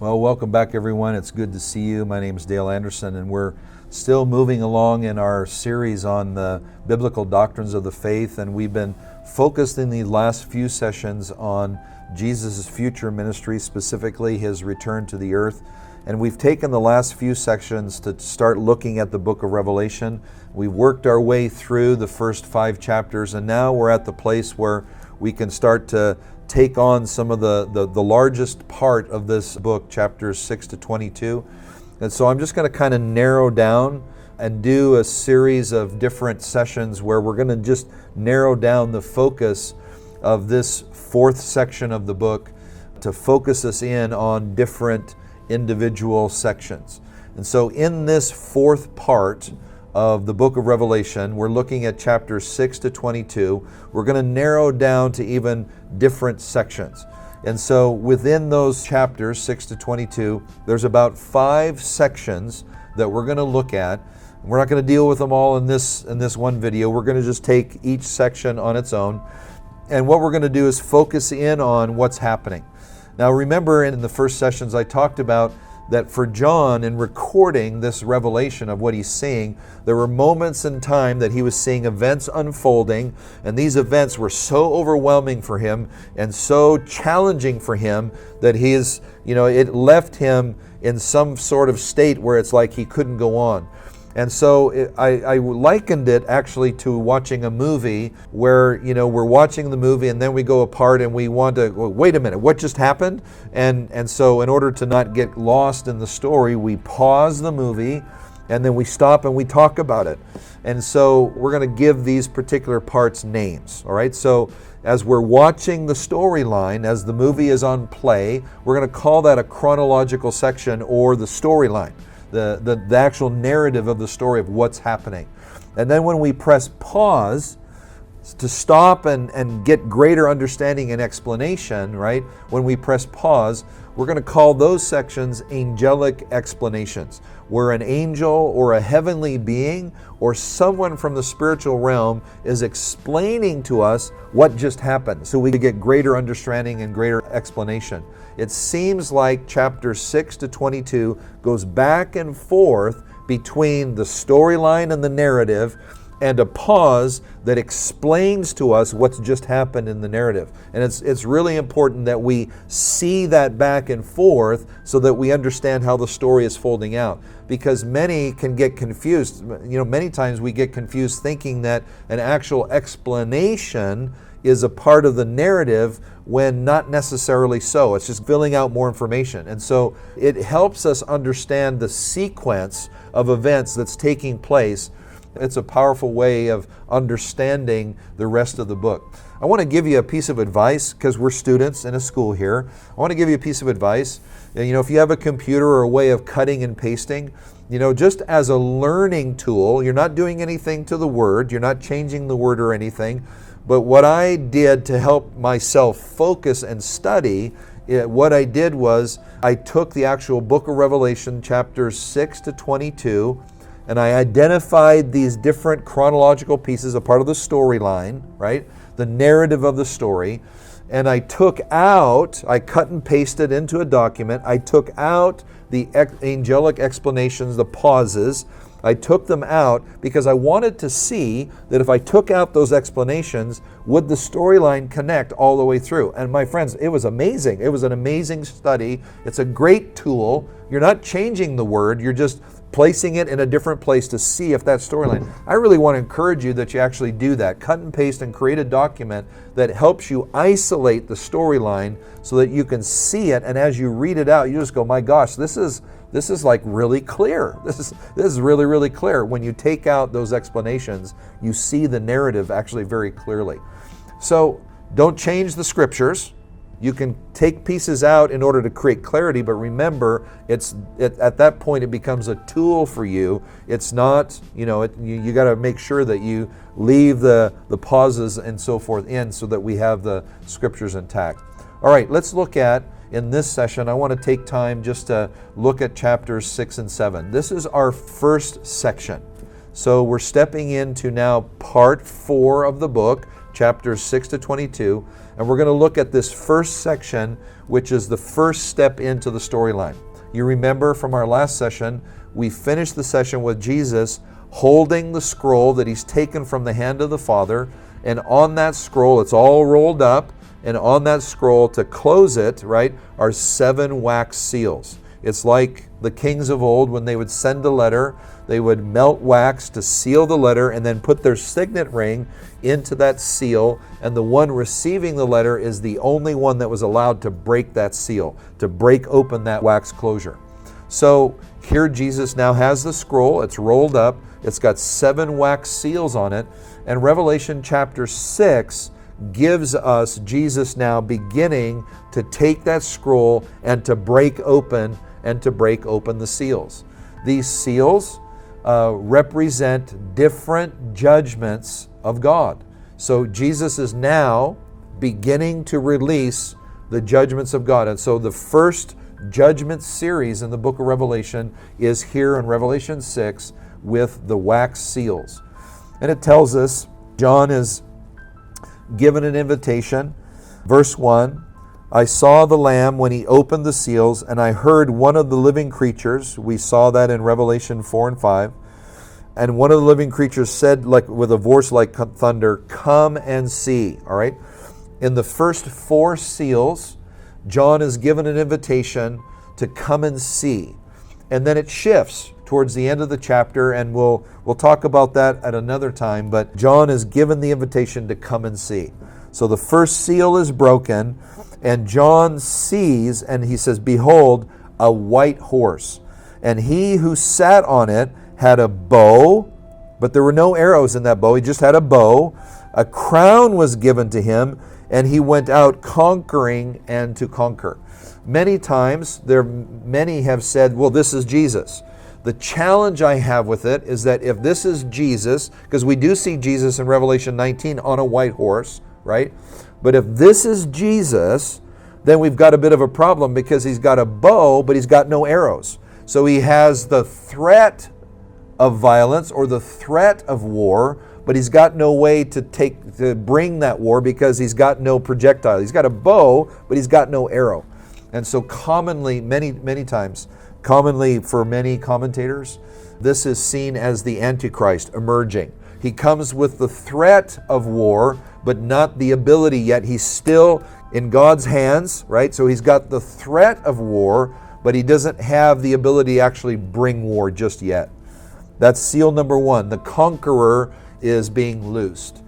Well, welcome back, everyone. It's good to see you. My name is Dale Anderson, and we're still moving along in our series on the biblical doctrines of the faith, and we've been focused in the last few sessions on Jesus' future ministry, specifically his return to the earth. And we've taken the last few sections to start looking at the book of Revelation. We've worked our way through the first 5 chapters, and now we're at the place where we can start to take on some of the largest part of this book, chapters 6 to 22. And so I'm just going to kind of narrow down and do a series of different sessions where we're going to just narrow down the focus of this 4th section of the book to focus us in on different individual sections. And so in this 4th part of the book of Revelation, we're looking at chapters 6 to 22. We're going to narrow down to even different sections. And so within those chapters, 6 to 22, there's about 5 sections that we're going to look at. We're not going to deal with them all in this one video. We're going to just take each section on its own. And what we're going to do is focus in on what's happening. Now remember, in the first sessions I talked about that for John, in recording this revelation of what he's seeing, there were moments in time that he was seeing events unfolding, and these events were so overwhelming for him and so challenging for him that it left him in some sort of state where it's like he couldn't go on. And so I likened it actually to watching a movie where, we're watching the movie and then we go apart and we want to, well, wait a minute, what just happened? And so in order to not get lost in the story, we pause the movie and then we stop and we talk about it. And so we're going to give these particular parts names, all right? So as we're watching the storyline, as the movie is on play, we're going to call that a chronological section or the storyline. The actual narrative of the story of what's happening. And then when we press pause to stop and get greater understanding and explanation, right? When we press pause, we're going to call those sections angelic explanations, where an angel or a heavenly being or someone from the spiritual realm is explaining to us what just happened, so we get greater understanding and greater explanation. It seems like chapter 6 to 22 goes back and forth between the storyline and the narrative and a pause that explains to us what's just happened in the narrative. And it's really important that we see that back and forth so that we understand how the story is folding out. Because many can get confused. Many times we get confused thinking that an actual explanation is a part of the narrative when not necessarily so. It's just filling out more information. And so it helps us understand the sequence of events that's taking place. It's a powerful way of understanding the rest of the book. I want to give you a piece of advice because we're students in a school here. I want to give you a piece of advice. If you have a computer or a way of cutting and pasting, just as a learning tool, you're not doing anything to the word, you're not changing the word or anything. But what I did to help myself focus and study, what I did was I took the actual book of Revelation, chapters 6 to 22, and I identified these different chronological pieces, a part of the storyline, right? The narrative of the story. And I cut and pasted into a document, I took out the angelic explanations, the pauses. I took them out because I wanted to see that if I took out those explanations, would the storyline connect all the way through? And my friends, it was amazing. It was an amazing study. It's a great tool. You're not changing the word, you're just placing it in a different place to see if that storyline. I really want to encourage you that you actually do that. Cut and paste and create a document that helps you isolate the storyline so that you can see it, and as you read it out, you just go, my gosh, this is like really clear. This is really, really clear. When you take out those explanations, you see the narrative actually very clearly. So don't change the scriptures. You can take pieces out in order to create clarity, but remember, at that point it becomes a tool for you. It's not, you got to make sure that you leave the pauses and so forth in so that we have the scriptures intact. All right, let's look at, in this session, I want to take time just to look at chapters 6 and 7. This is our first section. So we're stepping into now part 4 of the book, chapters 6 to 22, and we're going to look at this first section, which is the first step into the storyline. You remember from our last session, we finished the session with Jesus holding the scroll that he's taken from the hand of the Father, and on that scroll, it's all rolled up, and on that scroll, to close it, right, are 7 wax seals. It's like the kings of old, when they would send a letter, they would melt wax to seal the letter and then put their signet ring into that seal, and the one receiving the letter is the only one that was allowed to break that seal, to break open that wax closure. So here Jesus now has the scroll, it's rolled up, it's got 7 wax seals on it, and Revelation chapter 6 gives us Jesus now beginning to take that scroll and to break open the seals. These seals represent different judgments of God. So Jesus is now beginning to release the judgments of God. And so the first judgment series in the book of Revelation is here in Revelation 6 with the wax seals. And it tells us, John is given an invitation. Verse 1, I saw the Lamb when he opened the seals, and I heard one of the living creatures. We saw that in Revelation 4 and 5. And one of the living creatures said, like with a voice like thunder, come and see. All right. In the first 4 seals, John is given an invitation to come and see. And then it shifts towards the end of the chapter, and we'll talk about that at another time, but John is given the invitation to come and see. So the first seal is broken, and John sees, and he says, behold, a white horse. And he who sat on it had a bow, but there were no arrows in that bow. He just had a bow. A crown was given to him, and he went out conquering and to conquer. Many times, many have said, well, this is Jesus. The challenge I have with it is that if this is Jesus, because we do see Jesus in Revelation 19 on a white horse, right? But if this is Jesus, then we've got a bit of a problem, because he's got a bow, but he's got no arrows. So he has the threat of violence or the threat of war, but he's got no way to bring that war, because he's got no projectile. He's got a bow, but he's got no arrow. And so commonly, many times, commonly for many commentators, this is seen as the Antichrist emerging. He comes with the threat of war, but not the ability yet. He's still in God's hands, right? So he's got the threat of war, but he doesn't have the ability to actually bring war just yet. That's seal number 1. The conqueror is being loosed.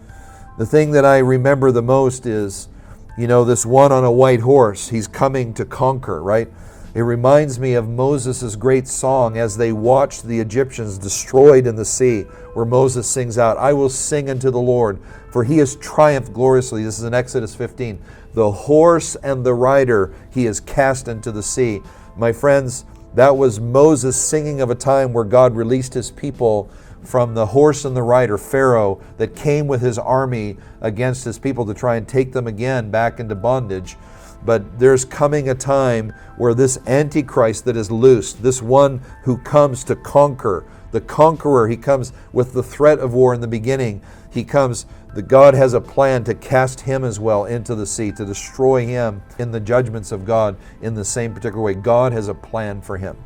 The thing that I remember the most is, this one on a white horse. He's coming to conquer, right? It reminds me of Moses' great song as they watched the Egyptians destroyed in the sea, where Moses sings out, I will sing unto the Lord, for he has triumphed gloriously. This is in Exodus 15. The horse and the rider he has cast into the sea. My friends, that was Moses singing of a time where God released his people from the horse and the rider, Pharaoh, that came with his army against his people to try and take them again back into bondage. But there's coming a time where this Antichrist that is loosed, this one who comes to conquer, the conqueror, he comes with the threat of war in the beginning. He comes, God has a plan to cast him as well into the sea, to destroy him in the judgments of God in the same particular way. God has a plan for him.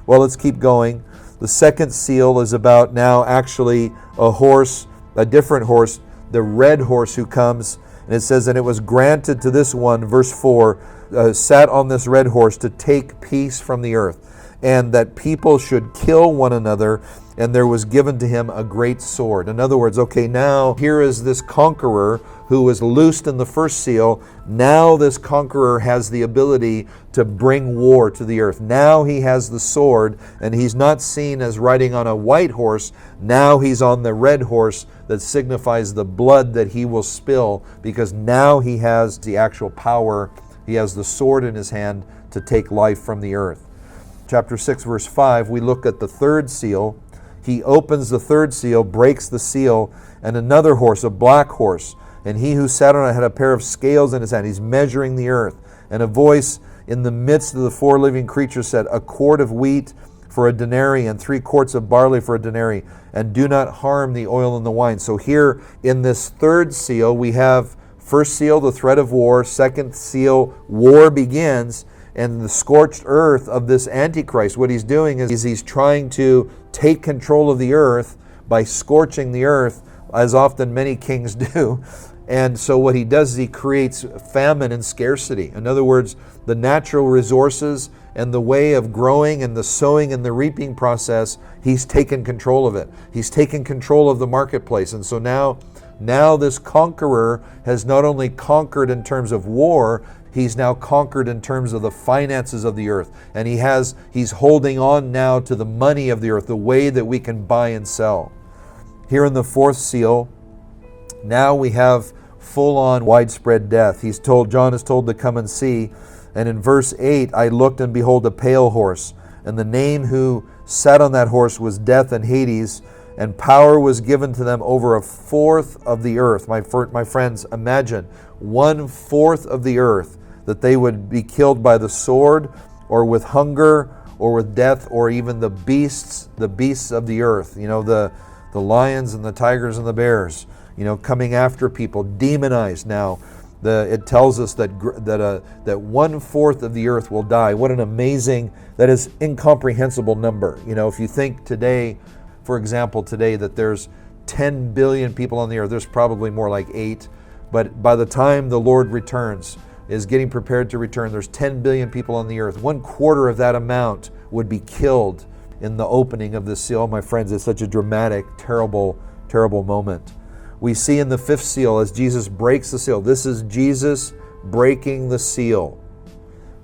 Well, let's keep going. The second seal is about now actually a horse, a different horse, the red horse who comes. And it says, and it was granted to this one, verse 4, sat on this red horse to take peace from the earth, and that people should kill one another, and there was given to him a great sword. In other words, okay, now here is this conqueror who was loosed in the first seal. Now this conqueror has the ability to bring war to the earth. Now he has the sword, and he's not seen as riding on a white horse. Now he's on the red horse that signifies the blood that he will spill, because now he has the actual power. He has the sword in his hand to take life from the earth. Chapter 6, verse 5, we look at the third seal. He opens the third seal, breaks the seal, and another horse, a black horse, and he who sat on it had a pair of scales in his hand. He's measuring the earth. And a voice in the midst of the 4 living creatures said, a quart of wheat for a denarii, and 3 quarts of barley for a denarii, and do not harm the oil and the wine. So here in this third seal, we have first seal, the threat of war. Second seal, war begins, and the scorched earth of this Antichrist, what he's doing is he's trying to take control of the earth by scorching the earth, as often many kings do. And so what he does is he creates famine and scarcity. In other words, the natural resources and the way of growing and the sowing and the reaping process, he's taken control of it. He's taken control of the marketplace. And so now this conqueror has not only conquered in terms of war, he's now conquered in terms of the finances of the earth. And he's holding on now to the money of the earth, the way that we can buy and sell. Here in the fourth seal, now we have full-on widespread death. John is told to come and see. And in verse 8, I looked and behold a pale horse, and the name who sat on that horse was Death and Hades, and power was given to them over 1/4 of the earth. My friends, imagine 1/4 of the earth, that they would be killed by the sword, or with hunger, or with death, or even the beasts of the earth. The lions and the tigers and the bears, coming after people, demonized now. It tells us that 1/4 of the earth will die. What an amazing, that is incomprehensible number. If you think today, for example, that there's 10 billion people on the earth, there's probably more like 8. But by the time the Lord returns, is getting prepared to return, there's 10 billion people on the earth. 1/4 of that amount would be killed in the opening of this seal. My friends, it's such a dramatic, terrible, terrible moment. We see in the fifth seal, as Jesus breaks the seal, this is Jesus breaking the seal,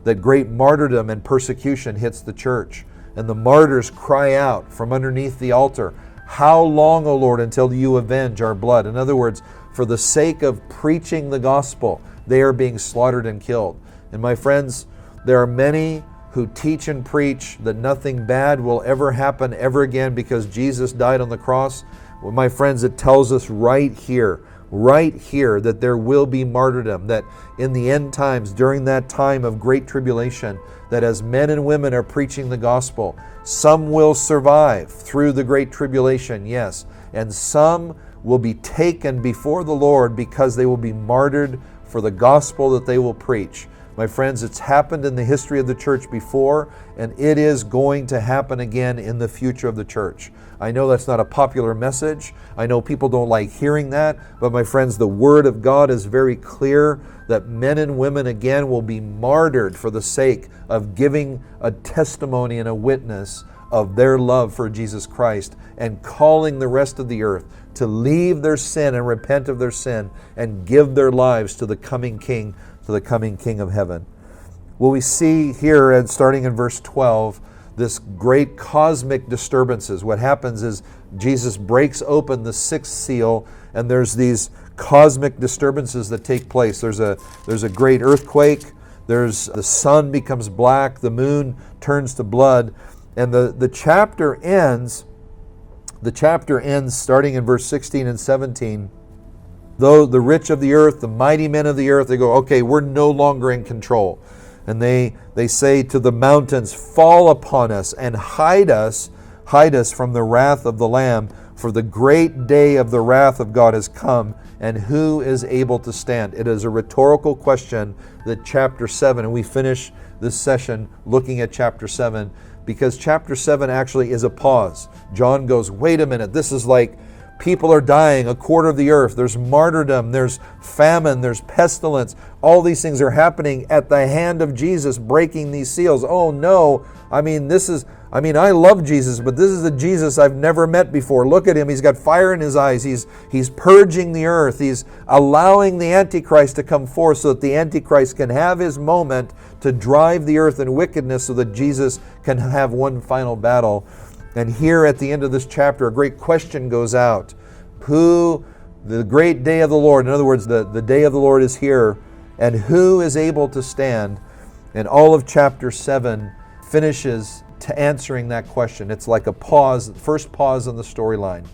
that great martyrdom and persecution hits the church. And the martyrs cry out from underneath the altar, "How long, O Lord, until you avenge our blood?" In other words, for the sake of preaching the gospel, they are being slaughtered and killed. And my friends, there are many who teach and preach that nothing bad will ever happen ever again because Jesus died on the cross. Well, my friends, it tells us right here, that there will be martyrdom, that in the end times, during that time of great tribulation, that as men and women are preaching the gospel, some will survive through the great tribulation, yes, and some will be taken before the Lord because they will be martyred for the gospel that they will preach. My friends, it's happened in the history of the church before, and it is going to happen again in the future of the church. I know that's not a popular message. I know people don't like hearing that, but my friends, the Word of God is very clear that men and women again will be martyred for the sake of giving a testimony and a witness of their love for Jesus Christ and calling the rest of the earth to leave their sin and repent of their sin and give their lives to the coming King, to the coming King of heaven. Well, we see here, and starting in verse 12, this great cosmic disturbances. What happens is Jesus breaks open the sixth seal, and there's these cosmic disturbances that take place. There's a great earthquake. The sun becomes black. The moon turns to blood, and the chapter ends. The chapter ends starting in verse 16 and 17. Though the rich of the earth, the mighty men of the earth, they go, okay, we're no longer in control. And they say to the mountains, fall upon us and hide us from the wrath of the Lamb, for the great day of the wrath of God has come, and who is able to stand? It is a rhetorical question that chapter 7, and we finish this session looking at chapter 7, because chapter 7 actually is a pause. John goes, wait a minute, this is like people are dying, 1/4 of the earth, there's martyrdom, there's famine, there's pestilence. All these things are happening at the hand of Jesus breaking these seals. Oh no, I I love Jesus, but this is a Jesus I've never met before. Look at him, he's got fire in his eyes, he's purging the earth, he's allowing the Antichrist to come forth so that the Antichrist can have his moment to drive the earth in wickedness so that Jesus can have one final battle. And here at the end of this chapter, a great question goes out. The great day of the Lord, in other words, the day of the Lord is here, and who is able to stand? And all of chapter 7 finishes to answering that question. It's like a pause, first pause in the storyline.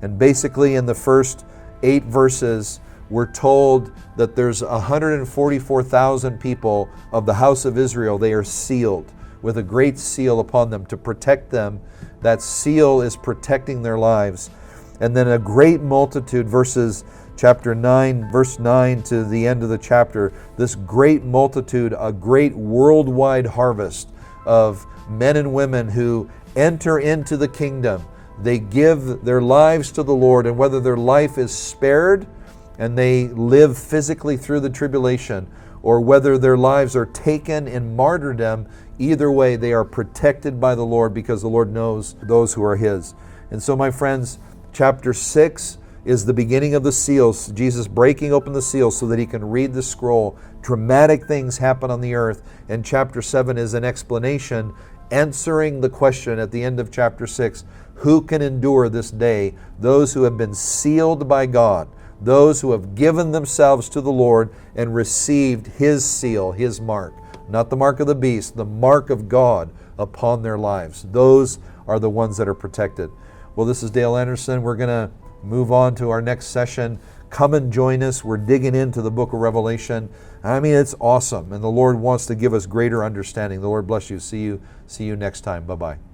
And basically in the first 8 verses, we're told that there's 144,000 people of the house of Israel. They are sealed with a great seal upon them to protect them. That seal is protecting their lives. And then a great multitude, verses chapter 9, verse 9 to the end of the chapter, this great multitude, a great worldwide harvest of men and women who enter into the kingdom. They give their lives to the Lord, and whether their life is spared and they live physically through the tribulation, or whether their lives are taken in martyrdom, either way they are protected by the Lord, because the Lord knows those who are His. And so, my friends, chapter 6 is the beginning of the seals, Jesus breaking open the seals so that He can read the scroll. Dramatic things happen on the earth. And chapter 7 is an explanation, answering the question at the end of chapter 6, who can endure this day? Those who have been sealed by God, those who have given themselves to the Lord and received His seal, His mark. Not the mark of the beast, the mark of God upon their lives. Those are the ones that are protected. Well, this is Dale Anderson. We're going to move on to our next session. Come and join us. We're digging into the book of Revelation. I mean, it's awesome, and the Lord wants to give us greater understanding. The Lord bless you. See you next time. Bye-bye.